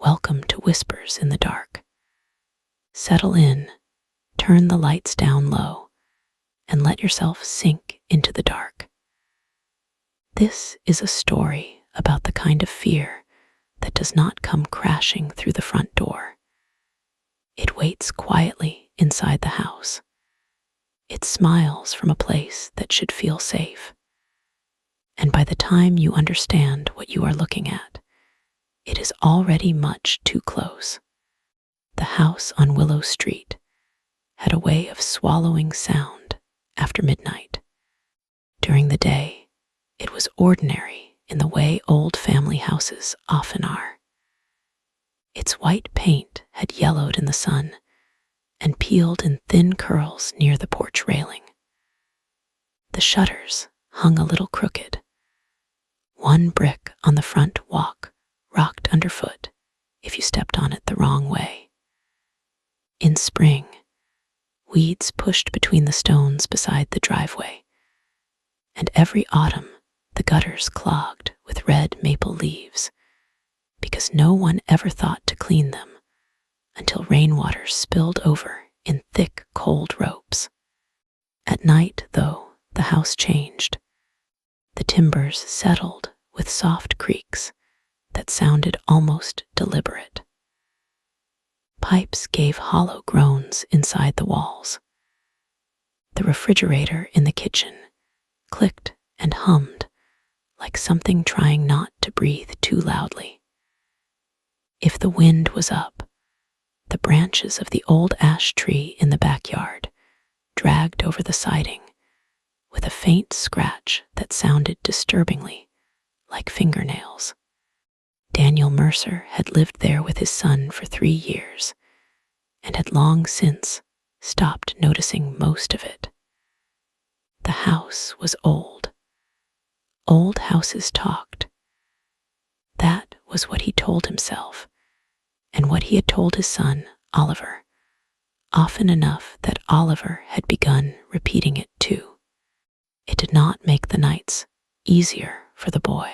Welcome to Whispers in the Dark. Settle in, turn the lights down low, and let yourself sink into the dark. This is a story about the kind of fear that does not come crashing through the front door. It waits quietly inside the house. It smiles from a place that should feel safe. And by the time you understand what you are looking at, it is already much too close. The house on Willow Street had a way of swallowing sound after midnight. During the day, it was ordinary in the way old family houses often are. Its white paint had yellowed in the sun and peeled in thin curls near the porch railing. The shutters hung a little crooked. One brick on the front walk rocked underfoot if you stepped on it the wrong way. In spring, weeds pushed between the stones beside the driveway, and every autumn the gutters clogged with red maple leaves because no one ever thought to clean them until rainwater spilled over in thick, cold ropes. At night, though, the house changed. The timbers settled with soft creaks that sounded almost deliberate. Pipes gave hollow groans inside the walls. The refrigerator in the kitchen clicked and hummed like something trying not to breathe too loudly. If the wind was up, the branches of the old ash tree in the backyard dragged over the siding with a faint scratch that sounded disturbingly like fingernails. Daniel Mercer had lived there with his son for 3 years and had long since stopped noticing most of it. The house was old. Old houses talked. That was what he told himself, and what he had told his son, Oliver, often enough that Oliver had begun repeating it too. It did not make the nights easier for the boy.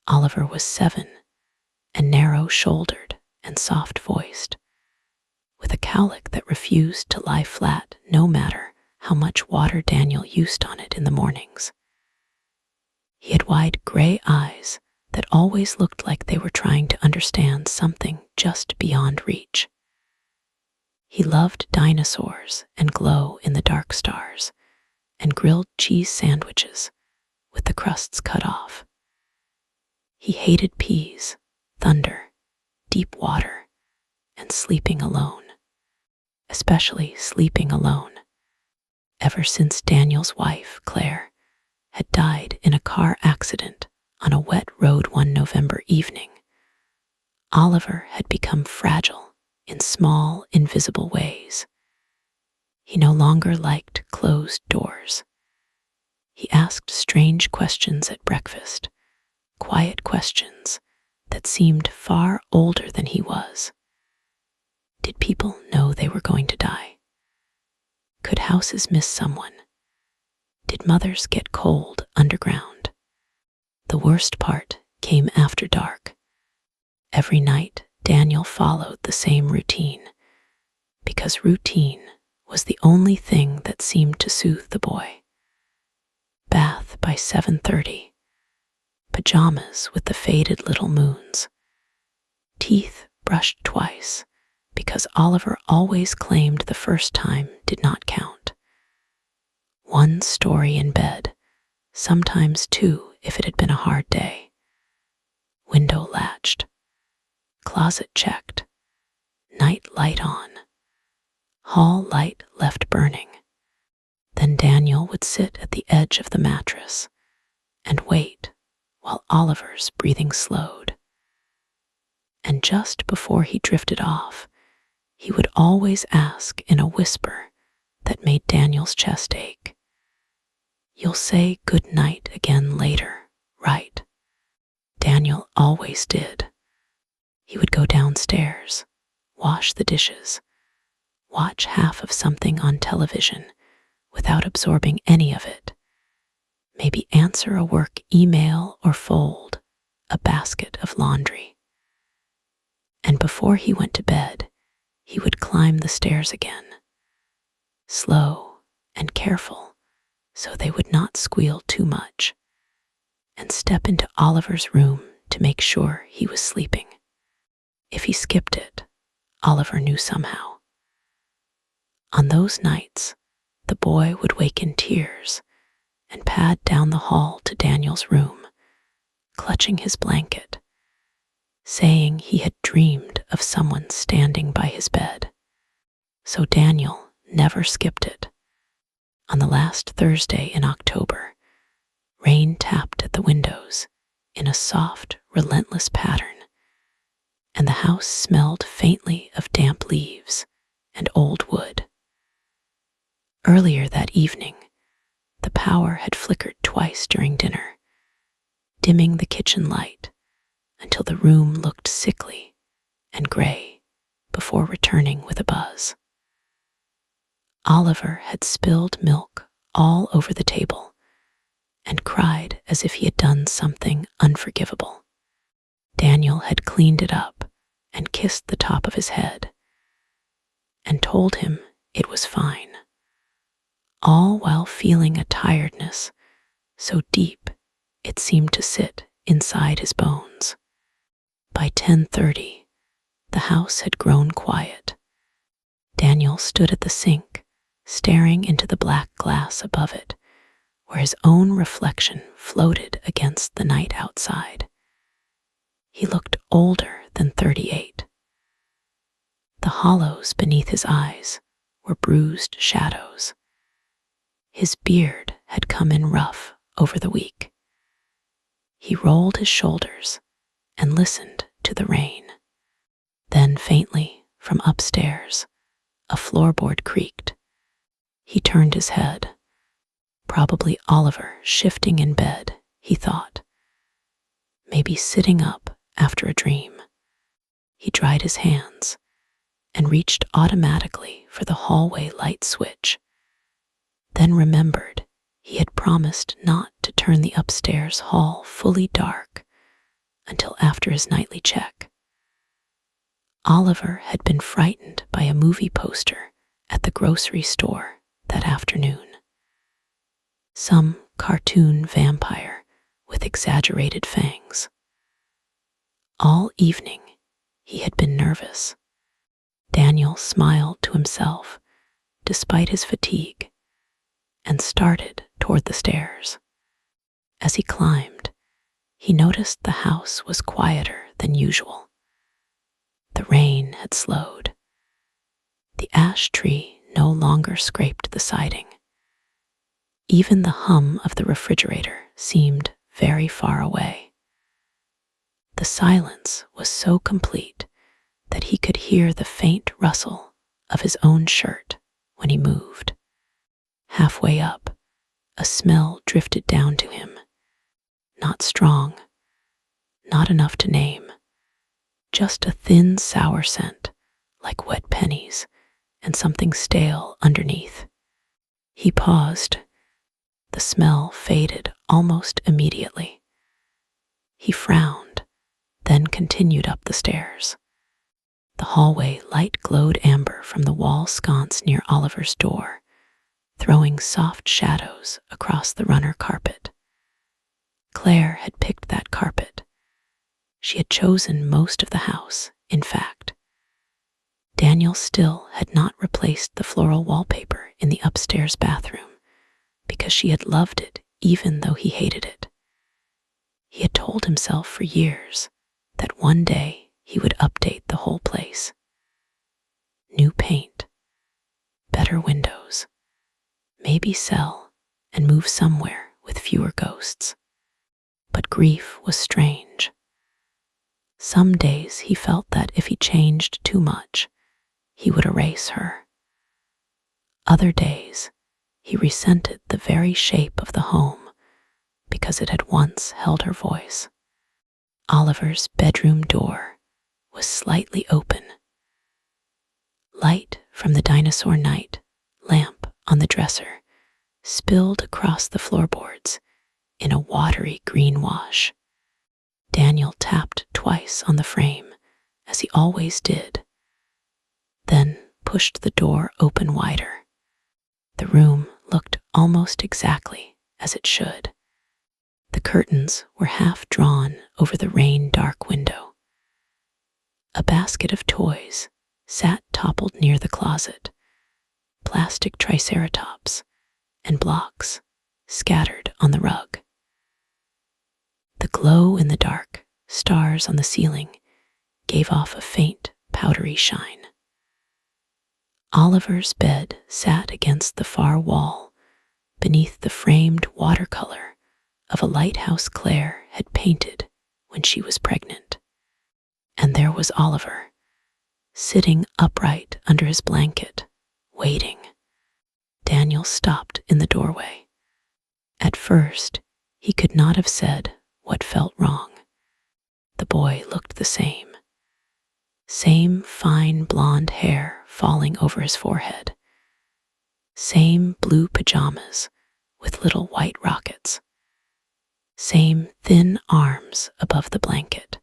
Oliver was 7 and narrow-shouldered and soft-voiced, with a cowlick that refused to lie flat no matter how much water Daniel used on it in the mornings. He had wide gray eyes that always looked like they were trying to understand something just beyond reach. He loved dinosaurs and glow-in-the-dark stars and grilled cheese sandwiches with the crusts cut off. He hated peas, thunder, deep water, and sleeping alone, especially sleeping alone. Ever since Daniel's wife, Claire, had died in a car accident on a wet road one November evening, Oliver had become fragile in small, invisible ways. He no longer liked closed doors. He asked strange questions at breakfast, quiet questions that seemed far older than he was. Did people know they were going to die? Could houses miss someone? Did mothers get cold underground? The worst part came after dark. Every night, Daniel followed the same routine, because routine was the only thing that seemed to soothe the boy. Bath by 7:30, pajamas with the faded little moons, teeth brushed twice because Oliver always claimed the first time did not count. One story in bed, sometimes 2 if it had been a hard day. Window latched, closet checked, night light on, hall light left burning. Then Daniel would sit at the edge of the mattress and wait while Oliver's breathing slowed. And just before he drifted off, he would always ask in a whisper that made Daniel's chest ache, "You'll say good night again later, right?" Daniel always did. He would go downstairs, wash the dishes, watch half of something on television without absorbing any of it, maybe answer a work email or fold a basket of laundry. before he went to bed, he would climb the stairs again, slow and careful so they would not squeal too much, and step into Oliver's room to make sure he was sleeping. If he skipped it, Oliver knew somehow. On those nights, the boy would wake in tears and pad down the hall to Daniel's room, clutching his blanket, saying he had dreamed of someone standing by his bed. So Daniel never skipped it. On the last Thursday in October, rain tapped at the windows in a soft, relentless pattern, and the house smelled faintly of damp leaves and old wood. Earlier that evening, the power had flickered twice during dinner, dimming the kitchen light until the room looked sickly and gray before returning with a buzz. Oliver had spilled milk all over the table and cried as if he had done something unforgivable. Daniel had cleaned it up and kissed the top of his head and told him it was fine, all while feeling a tiredness so deep it seemed to sit inside his bones. By 10:30, the house had grown quiet. Daniel stood at the sink, staring into the black glass above it, where his own reflection floated against the night outside. He looked older than 38. The hollows beneath his eyes were bruised shadows. His beard had come in rough over the week. He rolled his shoulders and listened to the rain. Then faintly, from upstairs, a floorboard creaked. He turned his head. Probably Oliver shifting in bed, he thought. Maybe sitting up after a dream. He dried his hands and reached automatically for the hallway light switch, then remembered he had promised not to turn the upstairs hall fully dark until after his nightly check. Oliver had been frightened by a movie poster at the grocery store that afternoon. Some cartoon vampire with exaggerated fangs. All evening, he had been nervous. Daniel smiled to himself, despite his fatigue, and started toward the stairs. As he climbed, he noticed the house was quieter than usual. The rain had slowed. The ash tree no longer scraped the siding. Even the hum of the refrigerator seemed very far away. The silence was so complete that he could hear the faint rustle of his own shirt when he moved. Halfway up, a smell drifted down to him. Not strong, not enough to name, just a thin, sour scent, like wet pennies and something stale underneath. He paused. The smell faded almost immediately. He frowned, then continued up the stairs. The hallway light glowed amber from the wall sconce near Oliver's door, throwing soft shadows across the runner carpet. Claire had picked that carpet. She had chosen most of the house, in fact. Daniel still had not replaced the floral wallpaper in the upstairs bathroom because she had loved it even though he hated it. He had told himself for years that one day he would update the whole place. New paint, better windows, maybe sell and move somewhere with fewer ghosts. But grief was strange. Some days he felt that if he changed too much, he would erase her. Other days, he resented the very shape of the home because it had once held her voice. Oliver's bedroom door was slightly open. Light from the dinosaur night lamp on the dresser spilled across the floorboards in a watery green wash. Daniel tapped twice on the frame as he always did, then pushed the door open wider. The room looked almost exactly as it should. The curtains were half drawn over the rain-dark window. A basket of toys sat toppled near the closet, plastic triceratops and blocks scattered on the rug. The glow in the dark, stars on the ceiling, gave off a faint, powdery shine. Oliver's bed sat against the far wall, beneath the framed watercolor of a lighthouse Claire had painted when she was pregnant. And there was Oliver, sitting upright under his blanket, waiting. Daniel stopped in the doorway. At first, he could not have said what felt wrong. The boy looked the same. Same fine blonde hair falling over his forehead. Same blue pajamas with little white rockets. Same thin arms above the blanket.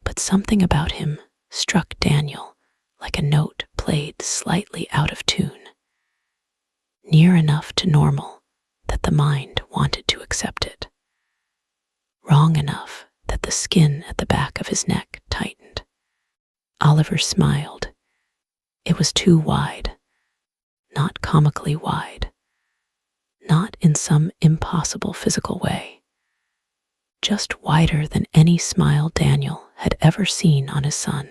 But something about him struck Daniel like a note played slightly out of tune. Near enough to normal that the mind wanted to accept it. Wrong enough that the skin at the back of his neck tightened. Oliver smiled. It was too wide. Not comically wide. Not in some impossible physical way. Just wider than any smile Daniel had ever seen on his son.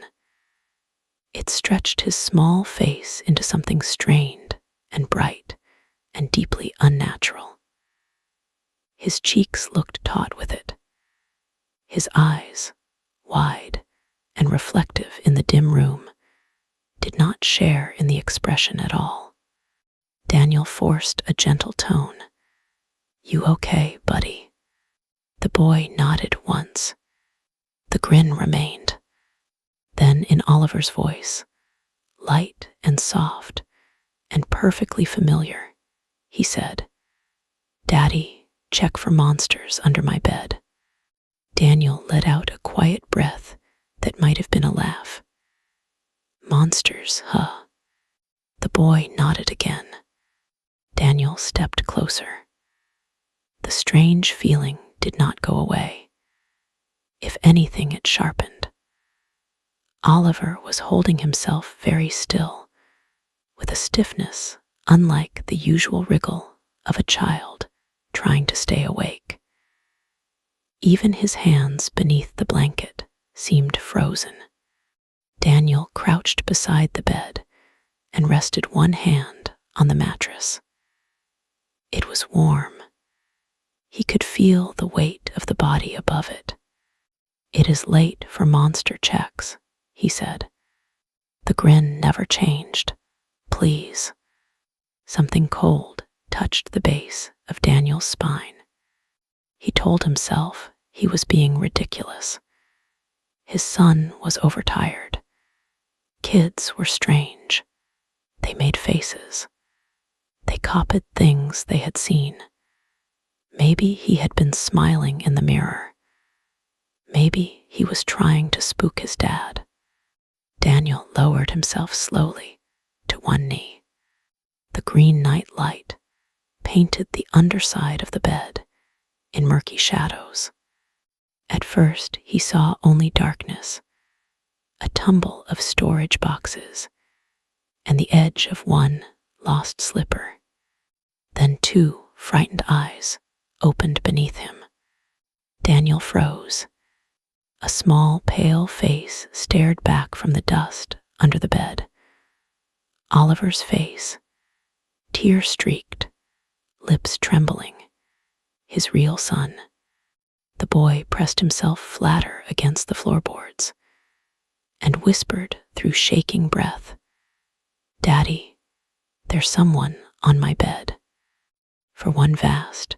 It stretched his small face into something strained and bright and deeply unnatural. His cheeks looked taut with it. His eyes, wide and reflective in the dim room, did not share in the expression at all. Daniel forced a gentle tone. "You okay, buddy?" The boy nodded once. The grin remained. Then in Oliver's voice, light and soft and perfectly familiar, he said, "Daddy, check for monsters under my bed." Daniel let out a quiet breath that might have been a laugh. "Monsters, huh?" The boy nodded again. Daniel stepped closer. The strange feeling did not go away. If anything, it sharpened. Oliver was holding himself very still, with a stiffness unlike the usual wriggle of a child trying to stay awake. Even his hands beneath the blanket seemed frozen. Daniel crouched beside the bed and rested one hand on the mattress. It was warm. He could feel the weight of the body above it. "It is late for monster checks," he said. The grin never changed. "Please." Something cold touched the base of Daniel's spine. He told himself he was being ridiculous. His son was overtired. Kids were strange. They made faces. They copied things they had seen. Maybe he had been smiling in the mirror. Maybe he was trying to spook his dad. Daniel lowered himself slowly to one knee. The green night light painted the underside of the bed in murky shadows. At first, he saw only darkness, a tumble of storage boxes, and the edge of one lost slipper. Then two frightened eyes opened beneath him. Daniel froze. A small, pale face stared back from the dust under the bed. Oliver's face, tear-streaked, lips trembling, his real son. The boy pressed himself flatter against the floorboards and whispered through shaking breath, "Daddy, there's someone on my bed." For one vast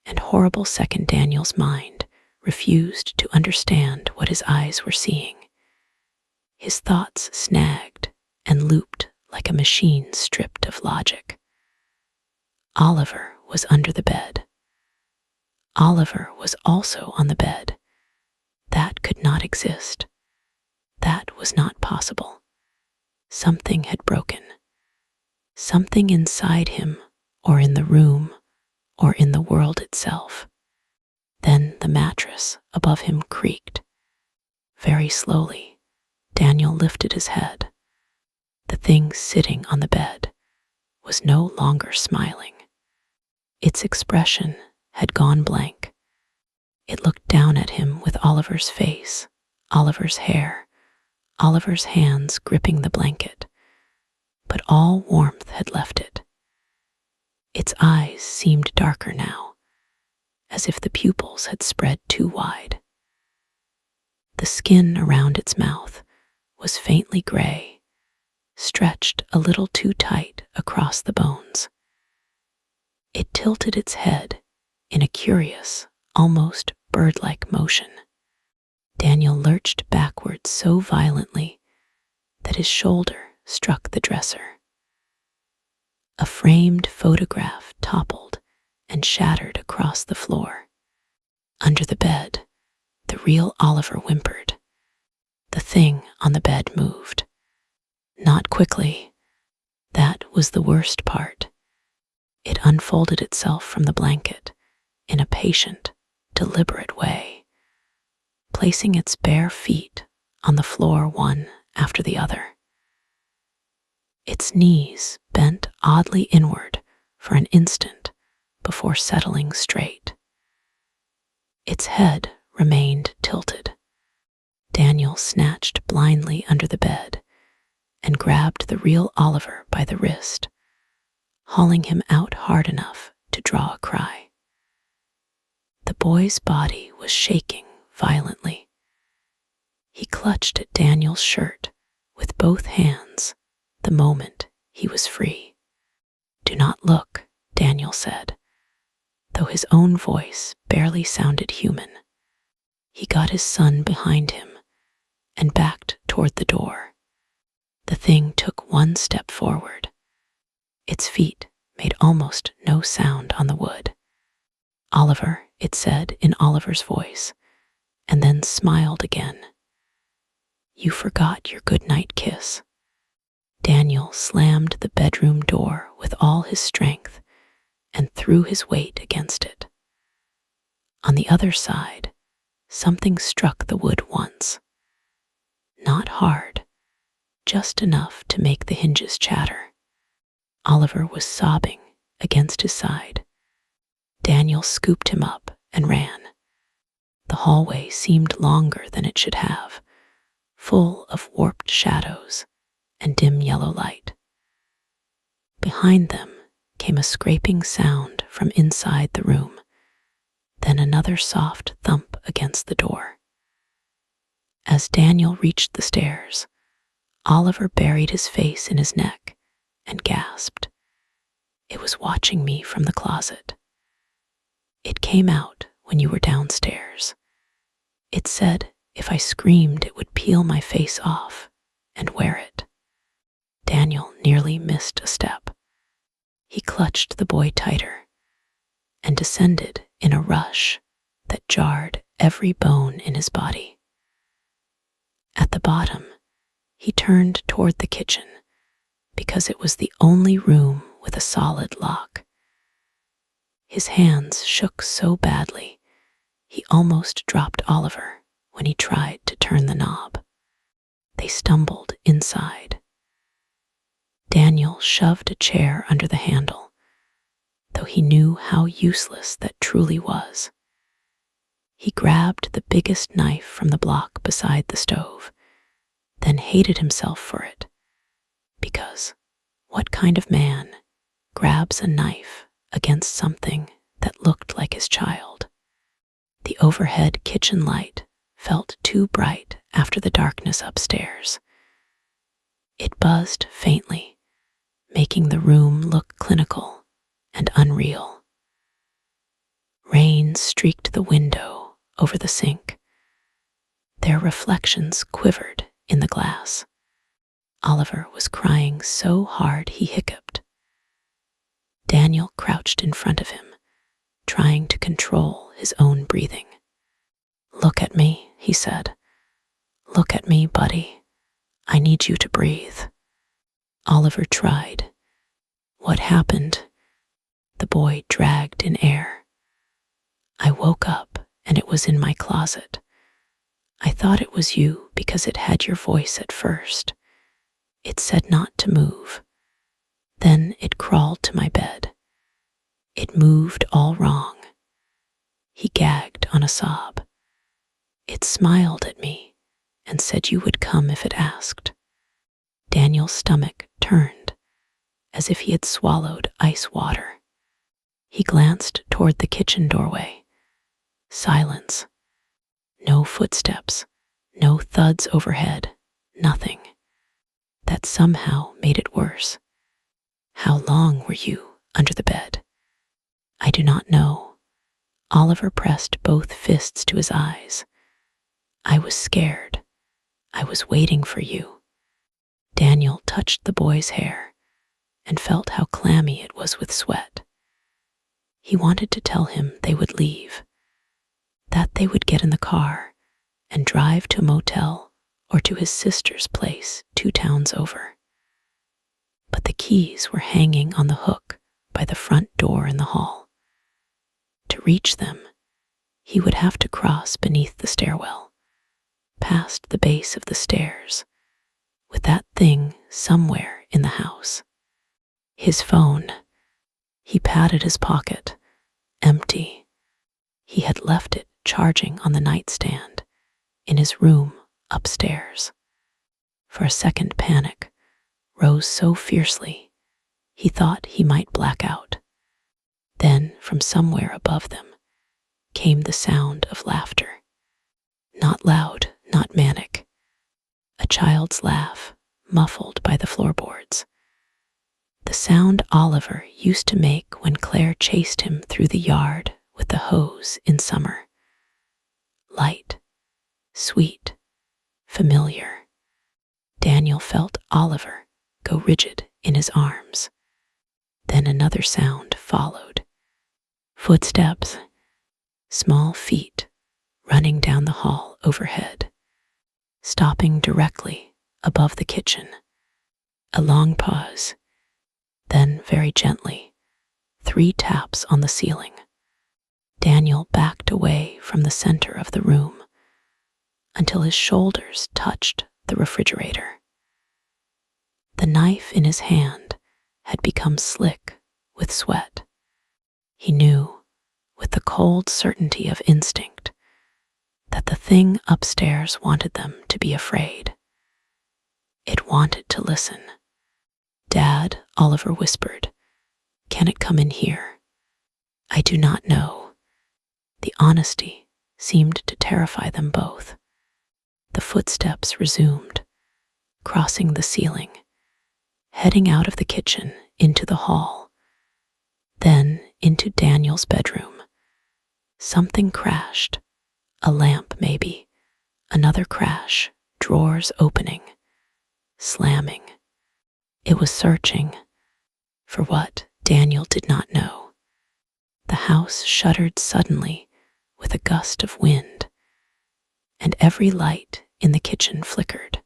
and horrible second, Daniel's mind refused to understand what his eyes were seeing. His thoughts snagged and looped like a machine stripped of logic. Oliver was under the bed. Oliver was also on the bed. That could not exist. That was not possible. Something had broken. Something inside him, or in the room, or in the world itself. Then the mattress above him creaked. Very slowly, Daniel lifted his head. The thing sitting on the bed was no longer smiling. Its expression had gone blank. It looked down at him with Oliver's face, Oliver's hair, Oliver's hands gripping the blanket, but all warmth had left it. Its eyes seemed darker now, as if the pupils had spread too wide. The skin around its mouth was faintly gray, stretched a little too tight across the bones. It tilted its head in a curious, almost bird-like motion. Daniel lurched backwards so violently that his shoulder struck the dresser. A framed photograph toppled and shattered across the floor. Under the bed, the real Oliver whimpered. The thing on the bed moved. Not quickly. That was the worst part. It unfolded itself from the blanket in a patient, deliberate way, placing its bare feet on the floor one after the other. Its knees bent oddly inward for an instant before settling straight. Its head remained tilted. Daniel snatched blindly under the bed and grabbed the real Oliver by the wrist, hauling him out hard enough to draw a cry. The boy's body was shaking violently. He clutched at Daniel's shirt with both hands the moment he was free. "Do not look," Daniel said, though his own voice barely sounded human. He got his son behind him and backed toward the door. The thing took one step forward. Its feet made almost no sound on the wood. "Oliver," it said in Oliver's voice, and then smiled again. "You forgot your goodnight kiss." Daniel slammed the bedroom door with all his strength and threw his weight against it. On the other side, something struck the wood once. Not hard, just enough to make the hinges chatter. Oliver was sobbing against his side. Daniel scooped him up and ran. The hallway seemed longer than it should have, full of warped shadows and dim yellow light. Behind them came a scraping sound from inside the room, then another soft thump against the door. As Daniel reached the stairs, Oliver buried his face in his neck and gasped. It was watching me from the closet. It came out when you were downstairs. It said if I screamed it would peel my face off and wear it. Daniel nearly missed a step. He clutched the boy tighter and descended in a rush that jarred every bone in his body. At the bottom, he turned toward the kitchen because it was the only room with a solid lock. His hands shook so badly, he almost dropped Oliver when he tried to turn the knob. They stumbled inside. Daniel shoved a chair under the handle, though he knew how useless that truly was. He grabbed the biggest knife from the block beside the stove, then hated himself for it, because what kind of man grabs a knife against something that looked like his child? The overhead kitchen light felt too bright after the darkness upstairs. It buzzed faintly, making the room look clinical and unreal. Rain streaked the window over the sink. Their reflections quivered in the glass. Oliver was crying so hard he hiccuped. Daniel crouched in front of him, trying to control his own breathing. "Look at me," he said. "Look at me, buddy. I need you to breathe. Oliver tried. What happened? The boy dragged in air. I woke up and it was in my closet. I thought it was you because it had your voice at first. It said not to move. Then it crawled to my bed. It moved all wrong. He gagged on a sob. It smiled at me and said you would come if it asked. Daniel's stomach turned as if he had swallowed ice water. He glanced toward the kitchen doorway. Silence. No footsteps, no thuds overhead, nothing. That somehow made it worse. How long were you under the bed? I do not know. Oliver pressed both fists to his eyes. I was scared. I was waiting for you. Daniel touched the boy's hair and felt how clammy it was with sweat. He wanted to tell him they would leave, that they would get in the car and drive to a motel or to his sister's place 2 towns over. But the keys were hanging on the hook by the front door in the hall. To reach them, he would have to cross beneath the stairwell, past the base of the stairs, with that thing somewhere in the house. His phone. He patted his pocket. Empty. He had left it charging on the nightstand in his room upstairs. For a second, panic rose so fiercely he thought he might black out. Then, from somewhere above them, came the sound of laughter. Not loud, not manic. A child's laugh, muffled by the floorboards. The sound Oliver used to make when Claire chased him through the yard with the hose in summer. Light, sweet, familiar. Daniel felt Oliver go rigid in his arms. Then another sound followed. Footsteps, small feet running down the hall overhead, stopping directly above the kitchen. A long pause, then very gently, 3 taps on the ceiling. Daniel backed away from the center of the room until his shoulders touched the refrigerator. The knife in his hand had become slick with sweat. He knew, with the cold certainty of instinct, that the thing upstairs wanted them to be afraid. It wanted to listen. Dad, Oliver whispered, can it come in here? I do not know. The honesty seemed to terrify them both. The footsteps resumed, crossing the ceiling, heading out of the kitchen into the hall, then into Daniel's bedroom. Something crashed, a lamp maybe, another crash, drawers opening, slamming. It was searching for what Daniel did not know. The house shuddered suddenly with a gust of wind, and every light in the kitchen flickered.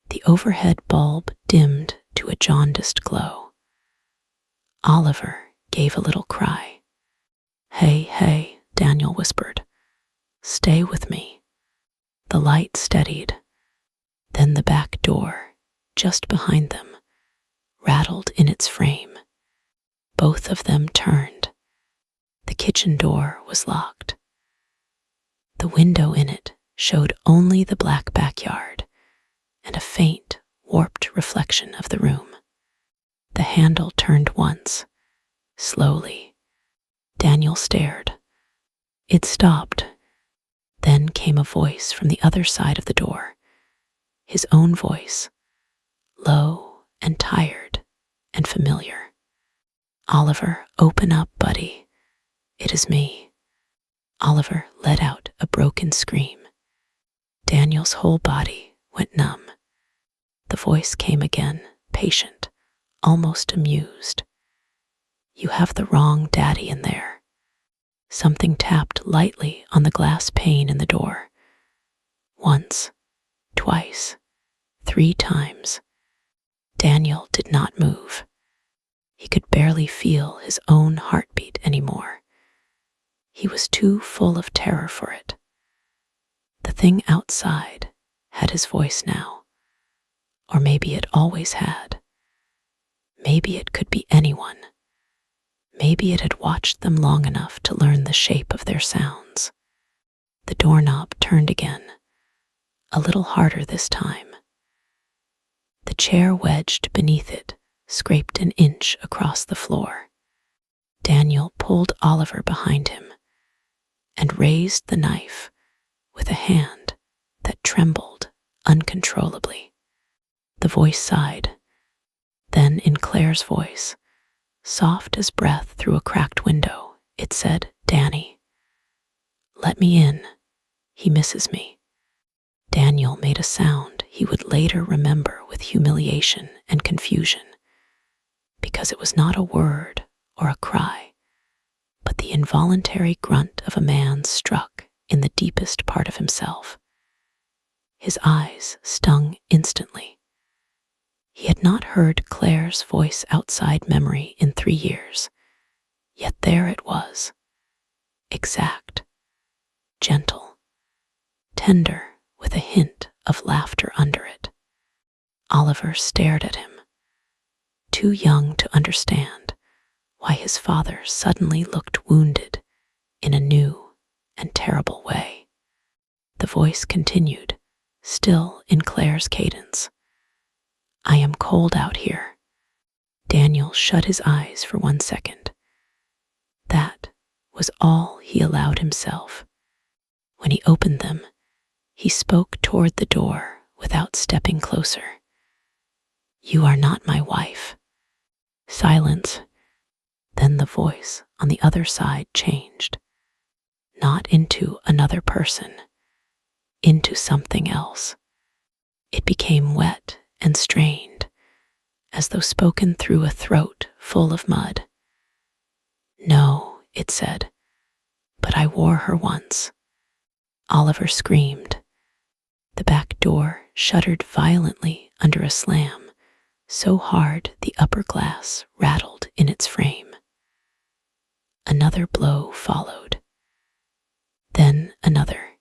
The overhead bulb dimmed to a jaundiced glow. Oliver gave a little cry. Hey, hey, Daniel whispered. Stay with me. The light steadied. Then the back door, just behind them, rattled in its frame. Both of them turned. The kitchen door was locked. The window in it showed only the black backyard and a faint, warped reflection of the room. The handle turned once, slowly. Daniel stared. It stopped. Then came a voice from the other side of the door, his own voice, low and tired and familiar. Oliver, open up, buddy. It is me. Oliver let out a broken scream. Daniel's whole body went numb. The voice came again, patient, almost amused. You have the wrong daddy in there. Something tapped lightly on the glass pane in the door. Once, twice. 3 times. Daniel did not move. He could barely feel his own heartbeat anymore. He was too full of terror for it. The thing outside had his voice now, or maybe it always had. Maybe it could be anyone. Maybe it had watched them long enough to learn the shape of their sounds. The doorknob turned again, a little harder this time. The chair wedged beneath it scraped an inch across the floor. Daniel pulled Oliver behind him and raised the knife with a hand that trembled uncontrollably. The voice sighed. Then, in Claire's voice, soft as breath through a cracked window, it said, "Danny, let me in. He misses me." Daniel made a sound he would later remember with humiliation and confusion, because it was not a word or a cry, but the involuntary grunt of a man struck in the deepest part of himself. His eyes stung instantly. He had not heard Claire's voice outside memory in 3 years, yet there it was, exact, gentle, tender, with a hint of laughter under it. Oliver stared at him, too young to understand why his father suddenly looked wounded in a new and terrible way. The voice continued, still in Claire's cadence. "I am cold out here." Daniel shut his eyes for 1 second. That was all he allowed himself. When he opened them, he spoke toward the door without stepping closer. "You are not my wife." Silence. Then the voice on the other side changed. Not into another person, into something else. It became wet and strained, as though spoken through a throat full of mud. "No," it said, "but I wore her once." Oliver screamed. The back door shuddered violently under a slam, so hard the upper glass rattled in its frame. Another blow followed. Then another,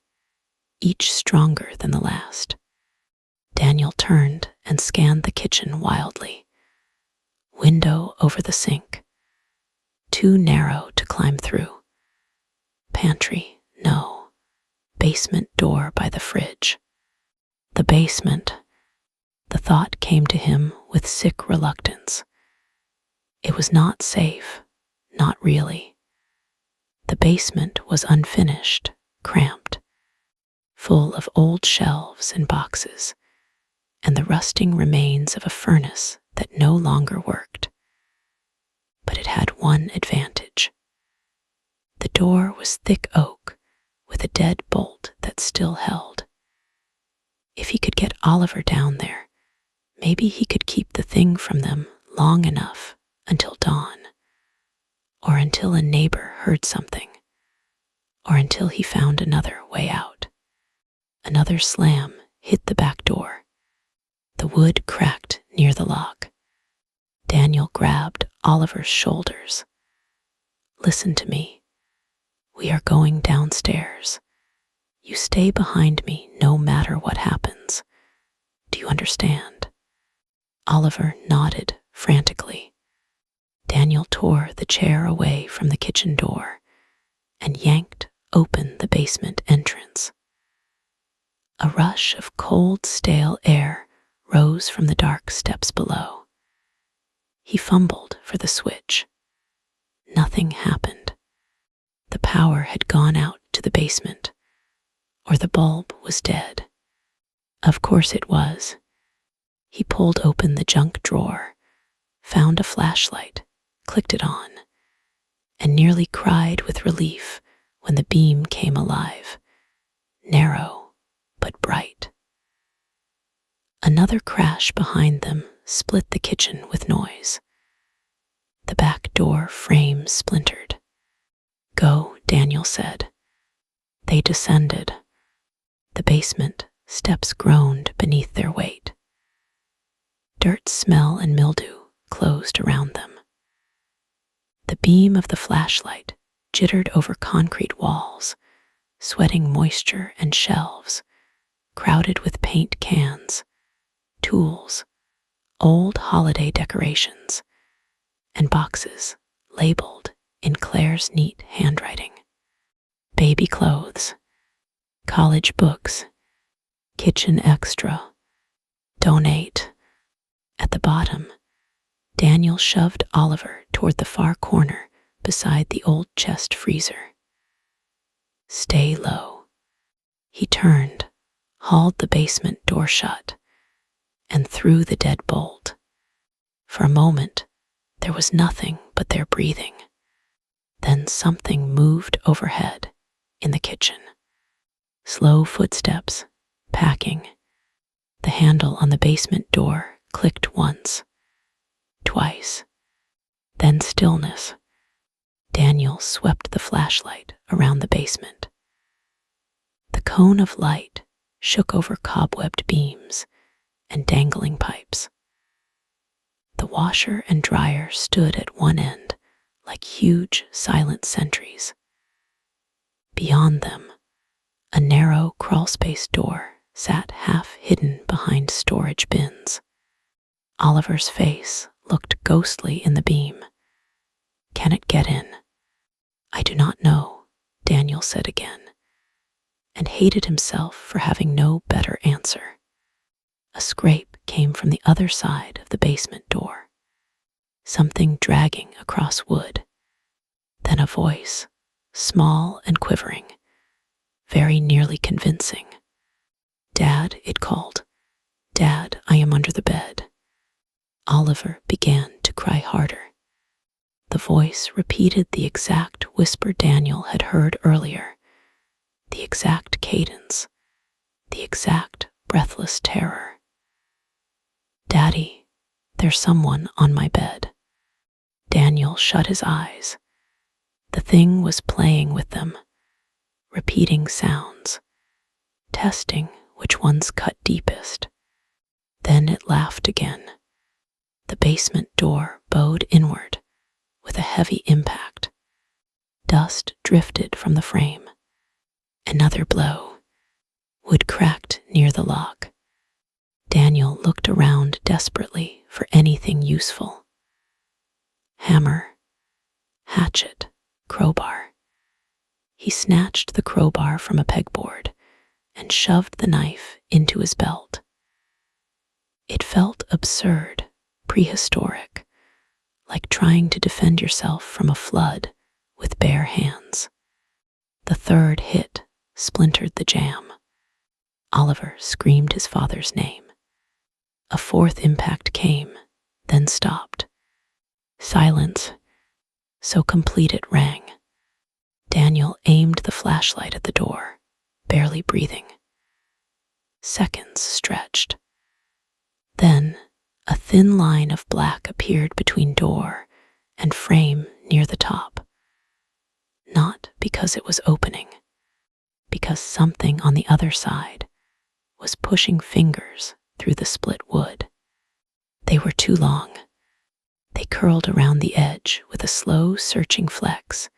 each stronger than the last. Daniel turned and scanned the kitchen wildly. Window over the sink, too narrow to climb through. Pantry, no. Basement door by the fridge. The basement. The thought came to him with sick reluctance. It was not safe, not really. The basement was unfinished, cramped, full of old shelves and boxes, and the rusting remains of a furnace that no longer worked. But it had one advantage. The door was thick oak with a dead bolt that still held. If he could get Oliver down there, maybe he could keep the thing from them long enough until dawn, or until a neighbor heard something, or until he found another way out. Another slam hit the back door. The wood cracked near the lock. Daniel grabbed Oliver's shoulders. "Listen to me. We are going downstairs. You stay behind me no matter what happens. Do you understand?" Oliver nodded frantically. Daniel tore the chair away from the kitchen door and yanked open the basement entrance. A rush of cold, stale air rose from the dark steps below. He fumbled for the switch. Nothing happened. The power had gone out to the basement, or the bulb was dead. Of course it was. He pulled open the junk drawer, found a flashlight, clicked it on, and nearly cried with relief when the beam came alive, narrow but bright. Another crash behind them split the kitchen with noise. The back door frame splintered. "Go," Daniel said. They descended. The basement steps groaned beneath their weight. weird smell and mildew closed around them. The beam of the flashlight jittered over concrete walls, sweating moisture and shelves, crowded with paint cans, tools, old holiday decorations, and boxes labeled in Claire's neat handwriting. Baby clothes, college books, kitchen extra, donate. At the bottom, Daniel shoved Oliver toward the far corner beside the old chest freezer. Stay low. He turned, hauled the basement door shut, and threw the dead bolt. For a moment, there was nothing but their breathing. Then something moved overhead in the kitchen. Slow footsteps, packing. The handle on the basement door clicked once, twice, then stillness. Daniel swept the flashlight around the basement. The cone of light shook over cobwebbed beams and dangling pipes. The washer and dryer stood at one end like huge silent sentries. Beyond them, a narrow crawlspace door sat half hidden behind storage bins. Oliver's face looked ghostly in the beam. Can it get in? I do not know, Daniel said again, and hated himself for having no better answer. A scrape came from the other side of the basement door, something dragging across wood. Then a voice, small and quivering, very nearly convincing. Dad, it called. Dad, I am under the bed. Oliver began to cry harder. The voice repeated the exact whisper Daniel had heard earlier, the exact cadence, the exact breathless terror. Daddy, there's someone on my bed. Daniel shut his eyes. The thing was playing with them, repeating sounds, testing which ones cut deepest. Then it laughed again. The basement door bowed inward with a heavy impact. Dust drifted from the frame. Another blow. Wood cracked near the lock. Daniel looked around desperately for anything useful. Hammer, hatchet, crowbar. He snatched the crowbar from a pegboard and shoved the knife into his belt. It felt absurd, prehistoric, like trying to defend yourself from a flood with bare hands. The third hit splintered the jam. Oliver screamed his father's name. A fourth impact came, then stopped. Silence, so complete it rang. Daniel aimed the flashlight at the door, barely breathing. Seconds stretched. Then a thin line of black appeared between door and frame near the top. Not because it was opening, because something on the other side was pushing fingers through the split wood. They were too long. They curled around the edge with a slow, searching flex,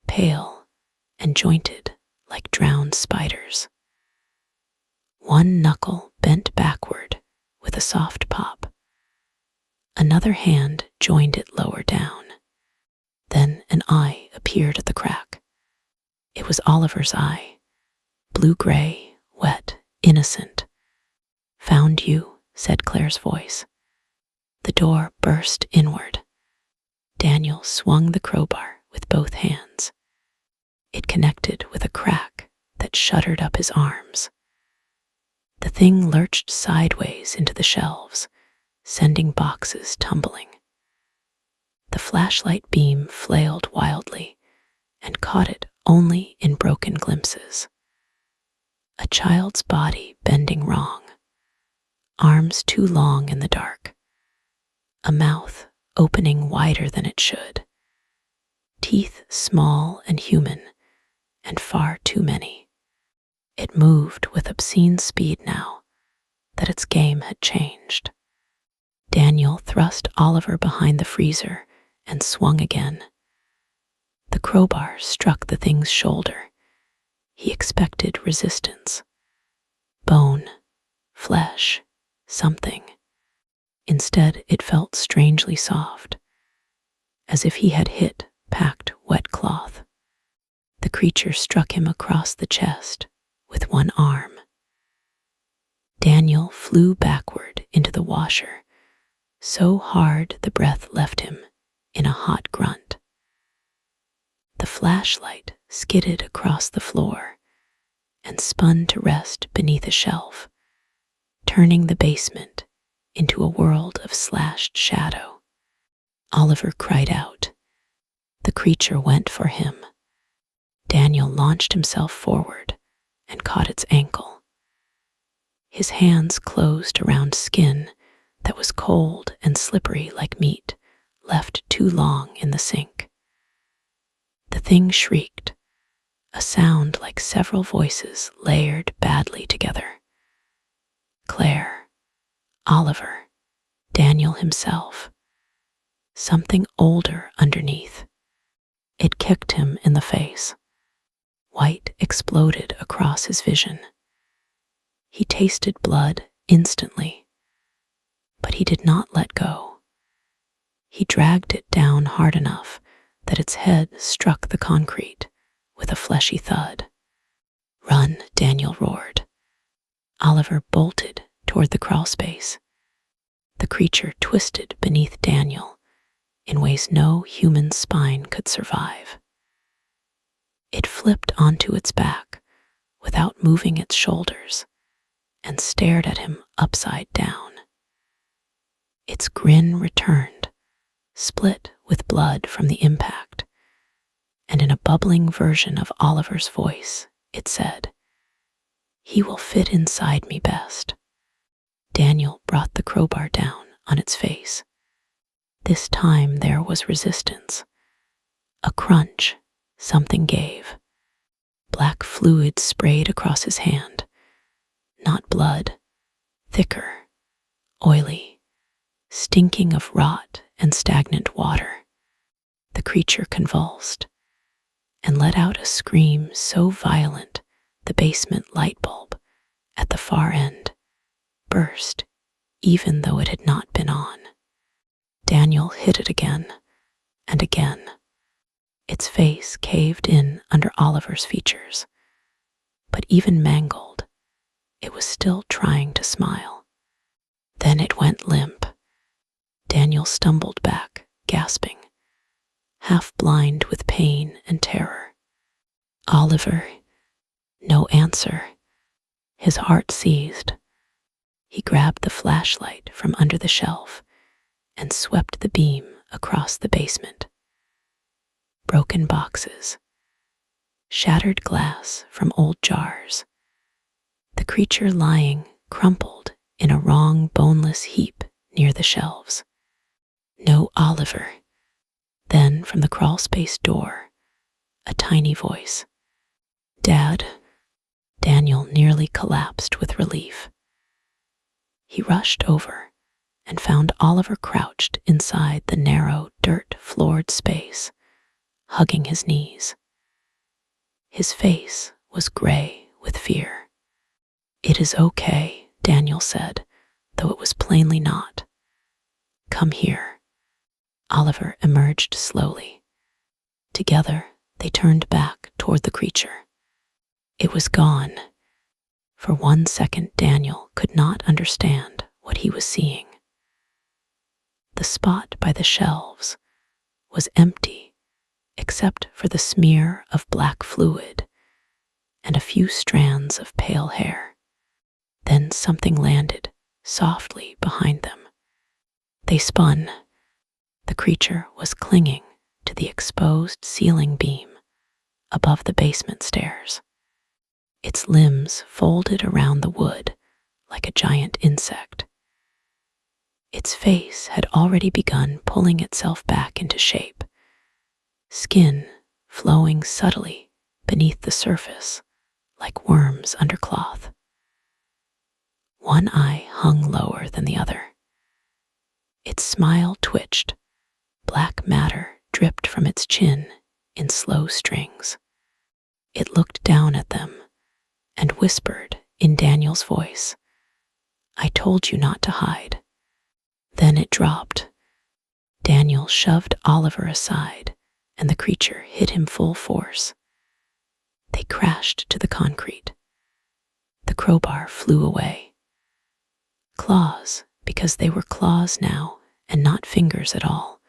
pale and jointed like drowned spiders. One knuckle bent backward with a soft pop. Another hand joined it lower down. Then an eye appeared at the crack. It was Oliver's eye, blue-gray, wet, innocent. Found you, said Claire's voice. The door burst inward. Daniel swung the crowbar with both hands. It connected with a crack that shuttered up his arms. The thing lurched sideways into the shelves, sending boxes tumbling. The flashlight beam flailed wildly and caught it only in broken glimpses. A child's body bending wrong, arms too long in the dark, a mouth opening wider than it should, teeth small and human, and far too many. It moved with obscene speed now that its game had changed. Daniel thrust Oliver behind the freezer and swung again. The crowbar struck the thing's shoulder. He expected resistance. Bone, flesh, something. Instead, it felt strangely soft, as if he had hit packed wet cloth. The creature struck him across the chest with one arm. Daniel flew backward into the washer, so hard the breath left him in a hot grunt. The flashlight skidded across the floor and spun to rest beneath a shelf, turning the basement into a world of slashed shadow. Oliver cried out. The creature went for him. Daniel launched himself forward and caught its ankle. His hands closed around skin that was cold and slippery like meat left too long in the sink. The thing shrieked, a sound like several voices layered badly together. Claire, Oliver, Daniel himself. Something older underneath. It kicked him in the face. White exploded across his vision. He tasted blood instantly, but he did not let go. He dragged it down hard enough that its head struck the concrete with a fleshy thud. Run, Daniel roared. Oliver bolted toward the crawlspace. The creature twisted beneath Daniel in ways no human spine could survive. It flipped onto its back without moving its shoulders and stared at him upside down. Its grin returned, split with blood from the impact, and in a bubbling version of Oliver's voice, it said, "He will fit inside me best." Daniel brought the crowbar down on its face. This time there was resistance. A crunch, something gave. Black fluid sprayed across his hand. Not blood, thicker, oily, stinking of rot and stagnant water. The creature convulsed and let out a scream so violent the basement light bulb at the far end burst, even though it had not been on. Daniel hit it again and again. Its face caved in under Oliver's features, but even mangled, it was still trying to smile. Then it went limp. Daniel stumbled back, gasping, half blind with pain and terror. Oliver, no answer. His heart seized. He grabbed the flashlight from under the shelf and swept the beam across the basement. Broken boxes, shattered glass from old jars, the creature lying crumpled in a wrong boneless heap near the shelves. No Oliver. Then from the crawlspace door, a tiny voice. Dad. Daniel nearly collapsed with relief. He rushed over and found Oliver crouched inside the narrow, dirt-floored space, hugging his knees. His face was gray with fear. "It is okay," Daniel said, though it was plainly not. "Come here." Oliver emerged slowly. Together, they turned back toward the creature. It was gone. For 1 second, Daniel could not understand what he was seeing. The spot by the shelves was empty except for the smear of black fluid and a few strands of pale hair. Then something landed softly behind them. They spun. The creature was clinging to the exposed ceiling beam above the basement stairs. Its limbs folded around the wood like a giant insect. Its face had already begun pulling itself back into shape, skin flowing subtly beneath the surface like worms under cloth. One eye hung lower than the other. Its smile twitched. Black matter dripped from its chin in slow strings. It looked down at them and whispered in Daniel's voice, "I told you not to hide." Then it dropped. Daniel shoved Oliver aside, and the creature hit him full force. They crashed to the concrete. The crowbar flew away. Claws, because they were claws now and not fingers at all,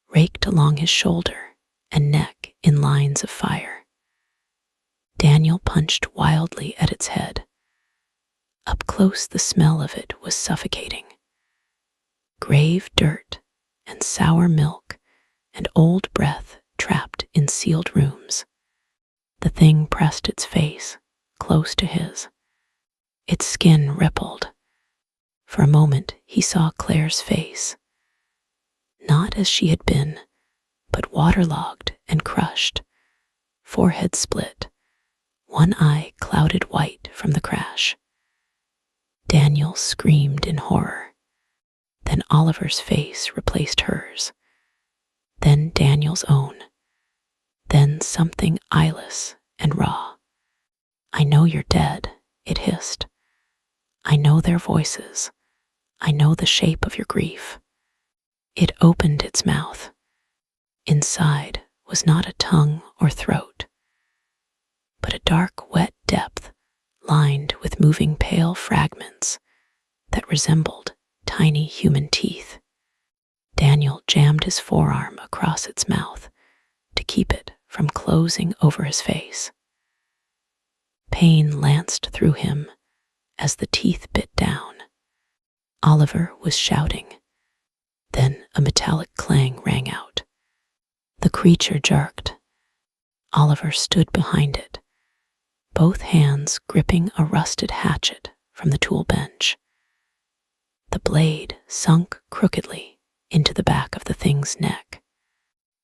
raked along his shoulder and neck in lines of fire. Daniel punched wildly at its head. Up close, the smell of it was suffocating. Grave dirt and sour milk and old breath trapped in sealed rooms. The thing pressed its face close to his. Its skin rippled. For a moment he saw Claire's face. Not as she had been, but waterlogged and crushed, forehead split, one eye clouded white from the crash. Daniel screamed in horror. Then Oliver's face replaced hers. Then Daniel's own. Then something eyeless and raw. "I know you're dead," it hissed. "I know their voices. I know the shape of your grief." It opened its mouth. Inside was not a tongue or throat, but a dark, wet depth lined with moving pale fragments that resembled tiny human teeth. Daniel jammed his forearm across its mouth to keep it from closing over his face. Pain lanced through him as the teeth bit down. Oliver was shouting. Then a metallic clang rang out. The creature jerked. Oliver stood behind it, both hands gripping a rusted hatchet from the tool bench. The blade sunk crookedly into the back of the thing's neck.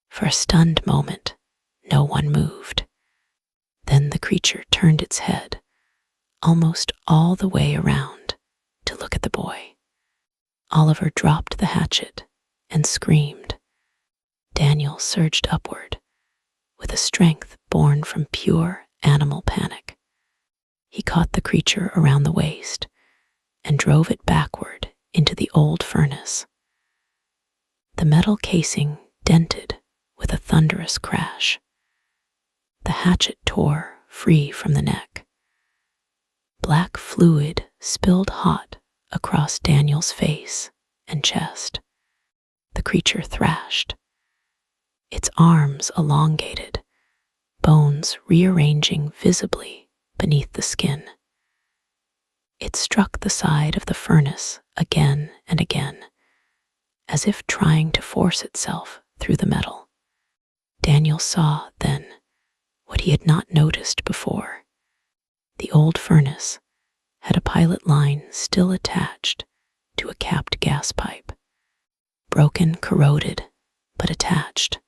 For a stunned moment, no one moved. Then the creature turned its head, almost all the way around, to look at the boy. Oliver dropped the hatchet and screamed. Daniel surged upward with a strength born from pure animal panic. He caught the creature around the waist and drove it backward into the old furnace. The metal casing dented with a thunderous crash. The hatchet tore free from the neck. Black fluid spilled hot across Daniel's face and chest. The creature thrashed. Its arms elongated, bones rearranging visibly beneath the skin. It struck the side of the furnace again and again, as if trying to force itself through the metal. Daniel saw, then, what he had not noticed before. The old furnace had a pilot line still attached to a capped gas pipe. Broken, corroded, but attached.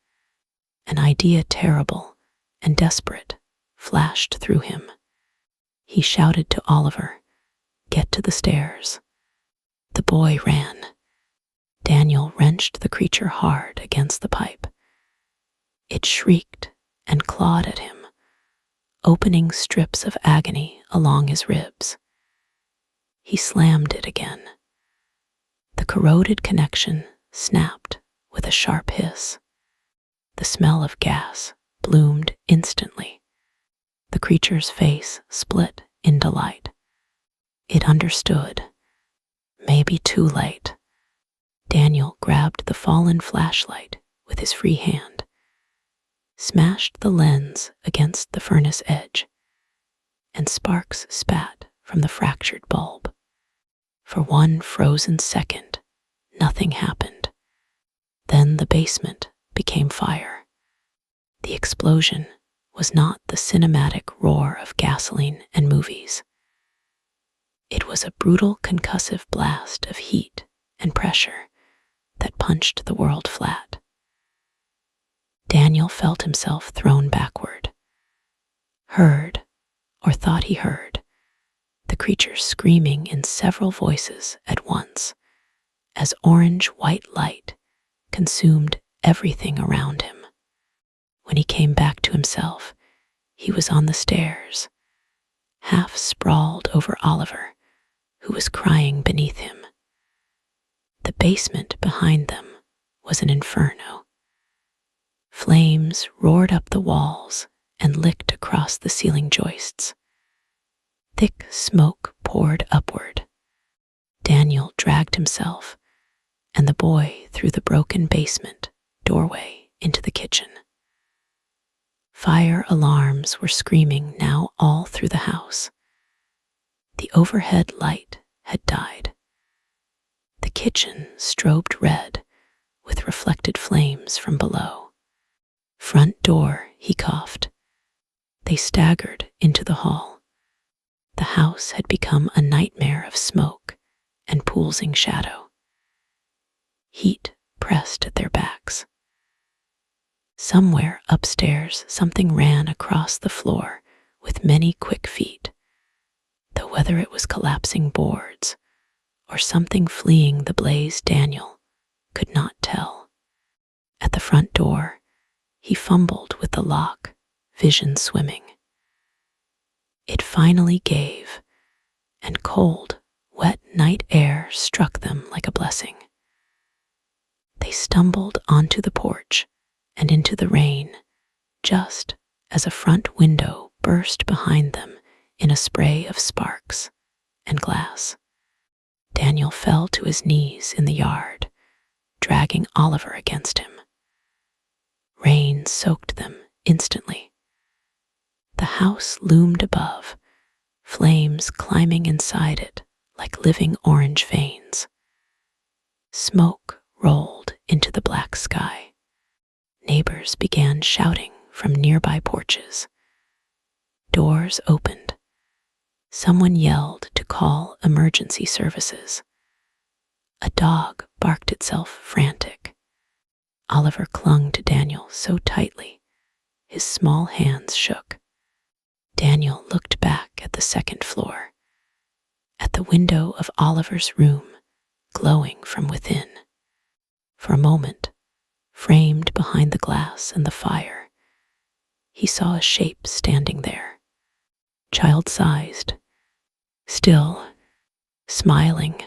An idea terrible and desperate flashed through him. He shouted to Oliver, "Get to the stairs." The boy ran. Daniel wrenched the creature hard against the pipe. It shrieked and clawed at him, opening strips of agony along his ribs. He slammed it again. The corroded connection snapped with a sharp hiss. The smell of gas bloomed instantly. The creature's face split in delight. It understood. Maybe too late. Daniel grabbed the fallen flashlight with his free hand, smashed the lens against the furnace edge, and sparks spat from the fractured bulb. For one frozen second, nothing happened. Then the basement became fire. The explosion was not the cinematic roar of gasoline and movies. It was a brutal concussive blast of heat and pressure that punched the world flat. Daniel felt himself thrown backward. Heard, or thought he heard, the creature screaming in several voices at once, as orange-white light consumed everything around him. When he came back to himself, he was on the stairs, half sprawled over Oliver, who was crying beneath him. The basement behind them was an inferno. Flames roared up the walls and licked across the ceiling joists. Thick smoke poured upward. Daniel dragged himself and the boy through the broken basement doorway into the kitchen. Fire alarms were screaming now all through the house. The overhead light had died. The kitchen strobed red with reflected flames from below. "Front door," he coughed. They staggered into the hall. The house had become a nightmare of smoke and pooling shadow. Heat pressed at their backs. Somewhere upstairs, something ran across the floor with many quick feet, though whether it was collapsing boards or something fleeing the blaze, Daniel could not tell. At the front door, he fumbled with the lock, vision swimming. It finally gave, and cold, wet night air struck them like a blessing. They stumbled onto the porch and into the rain, just as a front window burst behind them in a spray of sparks and glass. Daniel fell to his knees in the yard, dragging Oliver against him. Rain soaked them instantly. The house loomed above, flames climbing inside it like living orange veins. Smoke rolled into the black sky. Neighbors began shouting from nearby porches. Doors opened. Someone yelled to call emergency services. A dog barked itself frantic. Oliver clung to Daniel so tightly, his small hands shook. Daniel looked back at the second floor, at the window of Oliver's room, glowing from within. For a moment, framed behind the glass and the fire, he saw a shape standing there, child-sized, still, smiling.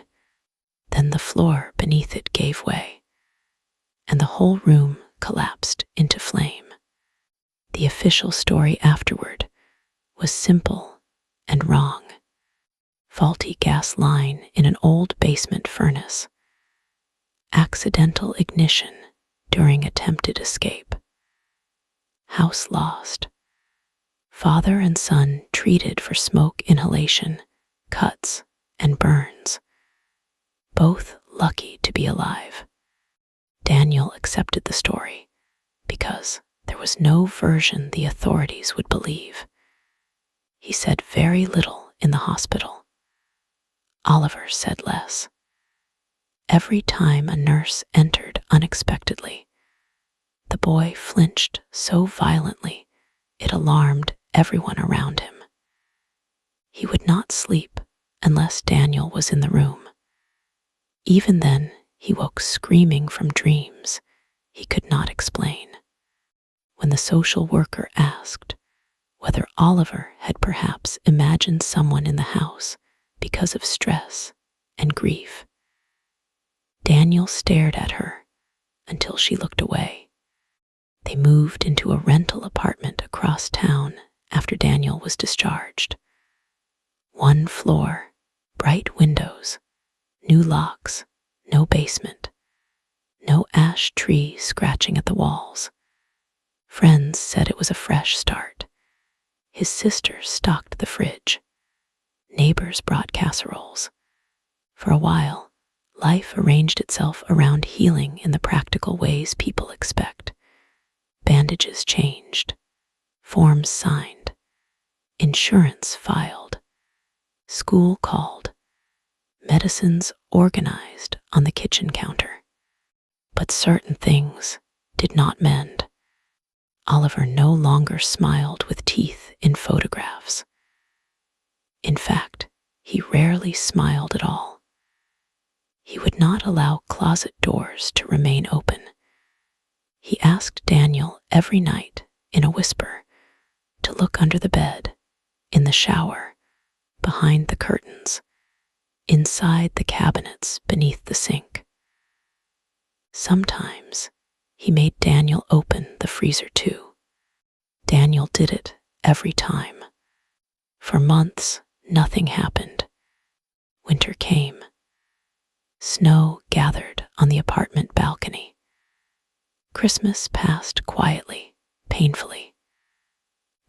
Then the floor beneath it gave way, and the whole room collapsed into flame. The official story afterward was simple and wrong. Faulty gas line in an old basement furnace. Accidental ignition during attempted escape. House lost. Father and son treated for smoke inhalation, cuts, and burns. Both lucky to be alive. Daniel accepted the story because there was no version the authorities would believe. He said very little in the hospital. Oliver said less. Every time a nurse entered unexpectedly, the boy flinched so violently it alarmed everyone around him. He would not sleep unless Daniel was in the room. Even then, he woke screaming from dreams he could not explain. When the social worker asked whether Oliver had perhaps imagined someone in the house because of stress and grief, Daniel stared at her until she looked away. They moved into a rental apartment across town after Daniel was discharged. One floor, bright windows, new locks, no basement, no ash tree scratching at the walls. Friends said it was a fresh start. His sister stocked the fridge. Neighbors brought casseroles. For a while, life arranged itself around healing in the practical ways people expect. Bandages changed, forms signed, insurance filed, school called, medicines organized on the kitchen counter. But certain things did not mend. Oliver no longer smiled with teeth in photographs. In fact, he rarely smiled at all. He would not allow closet doors to remain open. He asked Daniel every night, in a whisper, to look under the bed, in the shower, behind the curtains, inside the cabinets beneath the sink. Sometimes he made Daniel open the freezer too. Daniel did it every time. For months, nothing happened. Winter came. Snow gathered on the apartment balcony. Christmas passed quietly, painfully.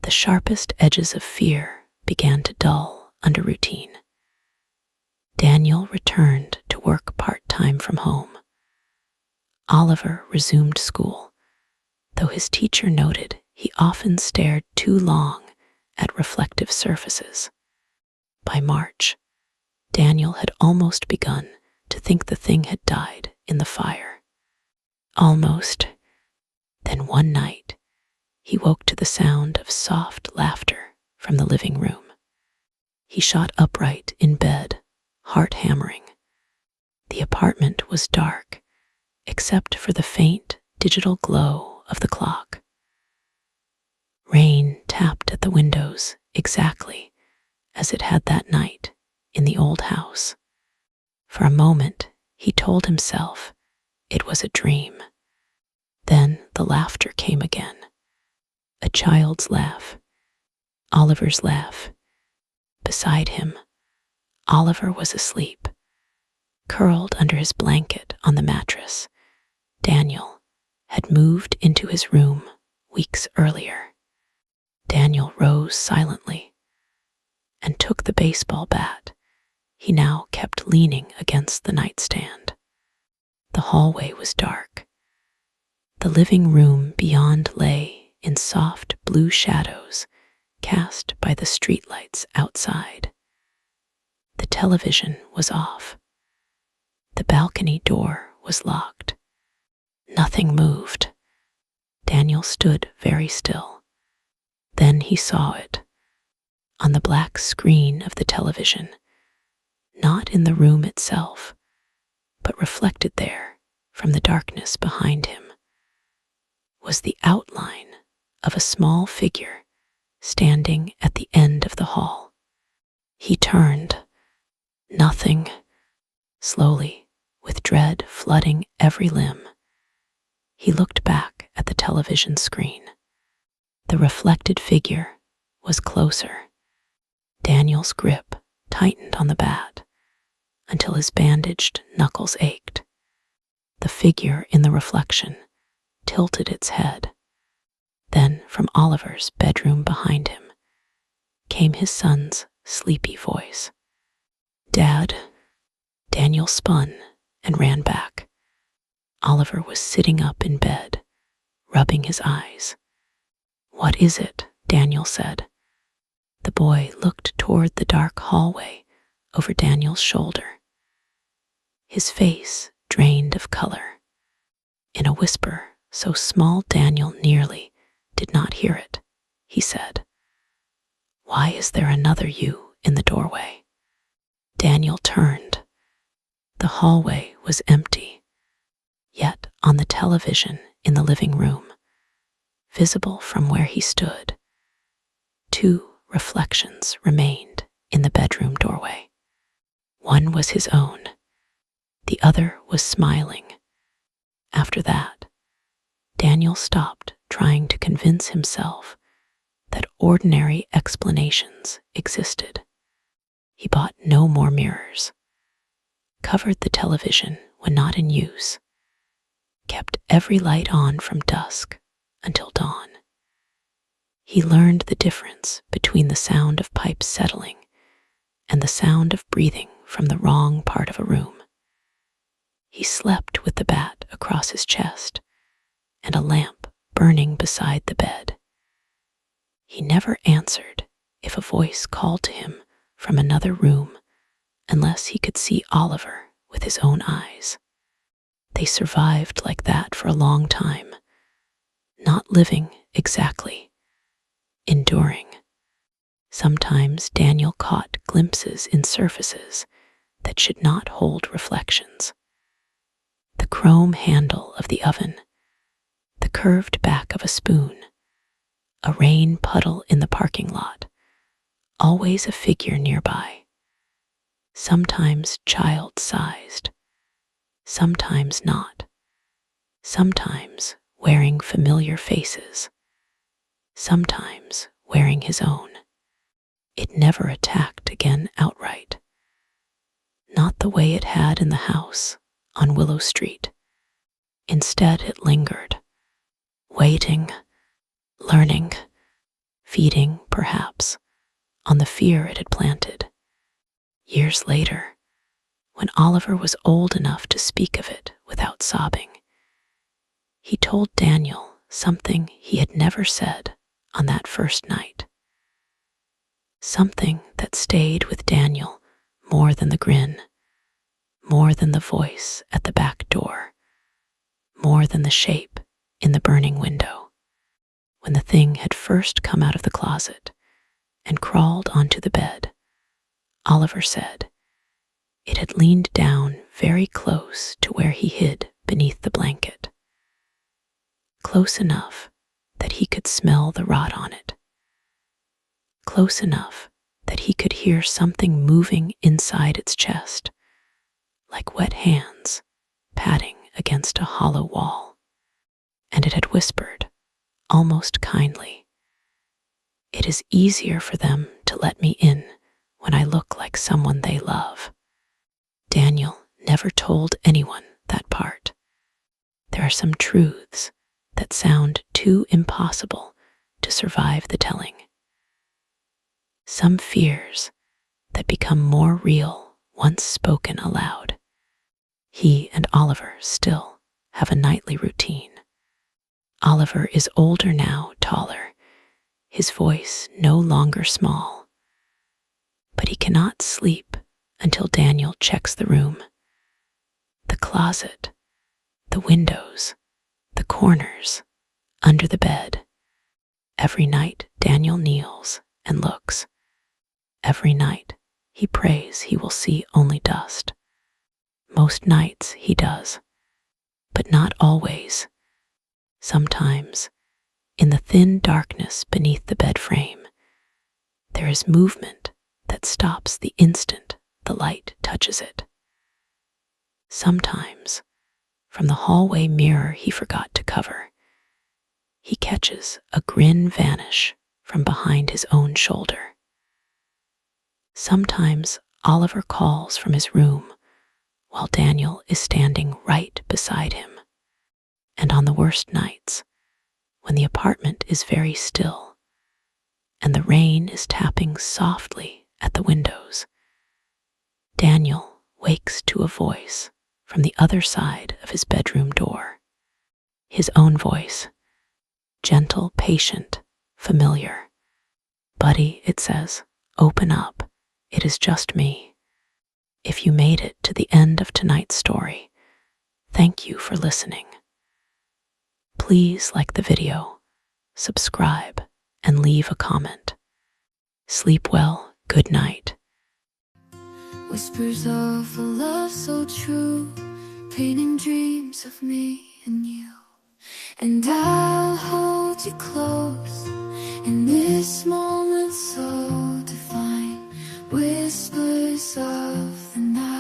The sharpest edges of fear began to dull under routine. Daniel returned to work part-time from home. Oliver resumed school, though his teacher noted he often stared too long at reflective surfaces. By March, Daniel had almost begun to think the thing had died in the fire. Almost. Then one night, he woke to the sound of soft laughter from the living room. He shot upright in bed, heart hammering. The apartment was dark, except for the faint digital glow of the clock. Rain tapped at the windows exactly as it had that night in the old house. For a moment, he told himself it was a dream. Then the laughter came again. A child's laugh. Oliver's laugh. Beside him, Oliver was asleep, curled under his blanket on the mattress. Daniel had moved into his room weeks earlier. Daniel rose silently and took the baseball bat he now kept leaning against the nightstand. The hallway was dark. The living room beyond lay in soft blue shadows cast by the streetlights outside. The television was off. The balcony door was locked. Nothing moved. Daniel stood very still. Then he saw it. On the black screen of the television, not in the room itself, but reflected there from the darkness behind him, was the outline of a small figure standing at the end of the hall. He turned. Nothing. Slowly, with dread flooding every limb, he looked back at the television screen. The reflected figure was closer. Daniel's grip tightened on the bat until his bandaged knuckles ached. The figure in the reflection tilted its head. Then, from Oliver's bedroom behind him, came his son's sleepy voice. "Dad." Daniel spun and ran back. Oliver was sitting up in bed, rubbing his eyes. "What is it?" Daniel said. The boy looked toward the dark hallway over Daniel's shoulder. His face drained of color. In a whisper so small Daniel nearly did not hear it, he said, "Why is there another you in the doorway?" Daniel turned. The hallway was empty, yet on the television in the living room, visible from where he stood, two reflections remained in the bedroom doorway. One was his own. The other was smiling. After that, Daniel stopped trying to convince himself that ordinary explanations existed. He bought no more mirrors, covered the television when not in use, kept every light on from dusk until dawn. He learned the difference between the sound of pipes settling and the sound of breathing from the wrong part of a room. He slept with the bat across his chest and a lamp burning beside the bed. He never answered if a voice called to him from another room unless he could see Oliver with his own eyes. They survived like that for a long time, not living exactly, enduring. Sometimes Daniel caught glimpses in surfaces that should not hold reflections. The chrome handle of the oven, the curved back of a spoon, a rain puddle in the parking lot, always a figure nearby, sometimes child-sized, sometimes not, sometimes wearing familiar faces, sometimes wearing his own. It never attacked again outright. Not the way it had in the house on Willow Street. Instead, it lingered, waiting, learning, feeding, perhaps, on the fear it had planted. Years later, when Oliver was old enough to speak of it without sobbing, he told Daniel something he had never said on that first night. Something that stayed with Daniel more than the grin, more than the voice at the back door, more than the shape in the burning window. When the thing had first come out of the closet and crawled onto the bed, Oliver said it had leaned down very close to where he hid beneath the blanket, close enough that he could smell the rot on it, close enough that he could hear something moving inside its chest, like wet hands patting against a hollow wall. And it had whispered, almost kindly, "It is easier for them to let me in when I look like someone they love." Daniel never told anyone that part. There are some truths that sound too impossible to survive the telling. Some fears that become more real once spoken aloud. He and Oliver still have a nightly routine. Oliver is older now, taller, his voice no longer small. But he cannot sleep until Daniel checks the room, the closet, the windows, the corners, under the bed. Every night Daniel kneels and looks. Every night he prays he will see only dust. Most nights he does, but not always. Sometimes, in the thin darkness beneath the bed frame, there is movement that stops the instant the light touches it. Sometimes, from the hallway mirror he forgot to cover, he catches a grin vanish from behind his own shoulder. Sometimes Oliver calls from his room while Daniel is standing right beside him. And on the worst nights, when the apartment is very still and the rain is tapping softly at the windows, Daniel wakes to a voice from the other side of his bedroom door. His own voice, gentle, patient, familiar. "Buddy," it says, "open up. It is just me. If you made it to the end of tonight's story, thank you for listening. Please like the video, subscribe, and leave a comment. Sleep well. Good night." Whispers of a love so true, painting dreams of me and you. And I'll hold you close in this moment so divine. Whispers of the night.